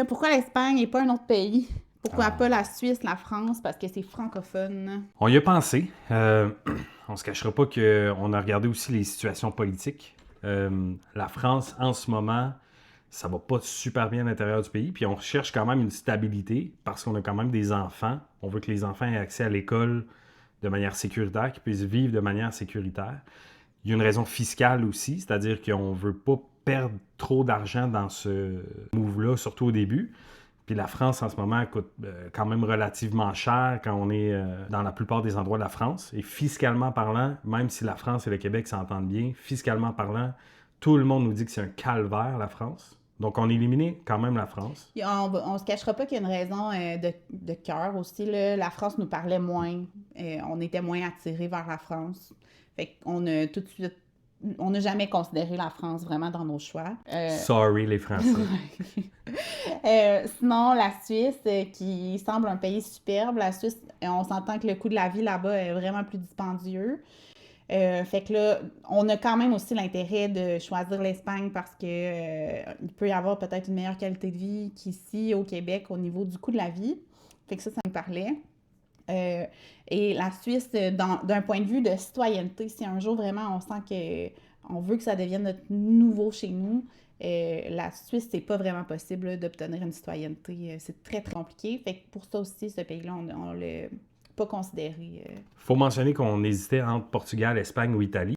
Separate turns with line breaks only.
Pourquoi l'Espagne et pas un autre pays? Pourquoi pas la Suisse, la France? Parce que c'est francophone.
On y a pensé. On se cachera pas qu'on a regardé aussi les situations politiques. La France, en ce moment, ça va pas super bien à l'intérieur du pays. Puis on recherche quand même une stabilité parce qu'on a quand même des enfants. On veut que les enfants aient accès à l'école de manière sécuritaire, qu'ils puissent vivre de manière sécuritaire. Il y a une raison fiscale aussi, c'est-à-dire qu'on ne veut pas perdre trop d'argent dans ce move-là, surtout au début. Puis la France, en ce moment, coûte quand même relativement cher quand on est dans la plupart des endroits de la France. Et fiscalement parlant, même si la France et le Québec s'entendent bien, fiscalement parlant, tout le monde nous dit que c'est un calvaire, la France. Donc, on éliminait quand même la France.
On se cachera pas qu'il y a une raison de cœur aussi. Là. La France nous parlait moins. On était moins attirés vers la France. Fait qu'on a tout de suite. On n'a jamais considéré la France vraiment dans nos choix.
Sorry, les Français.
Sinon, la Suisse, qui semble un pays superbe. La Suisse, on s'entend que le coût de la vie là-bas est vraiment plus dispendieux. Fait que là, on a quand même aussi l'intérêt de choisir l'Espagne parce que il peut y avoir peut-être une meilleure qualité de vie qu'ici au Québec au niveau du coût de la vie. Fait que ça me parlait. Et la Suisse, d'un point de vue de citoyenneté, si un jour vraiment on sent qu'on veut que ça devienne notre nouveau chez nous, la Suisse, c'est pas vraiment possible là, d'obtenir une citoyenneté. C'est très, très compliqué. Fait que pour ça aussi, ce pays-là, on l'a pas considéré.
Il faut mentionner qu'on hésitait entre Portugal, Espagne ou Italie.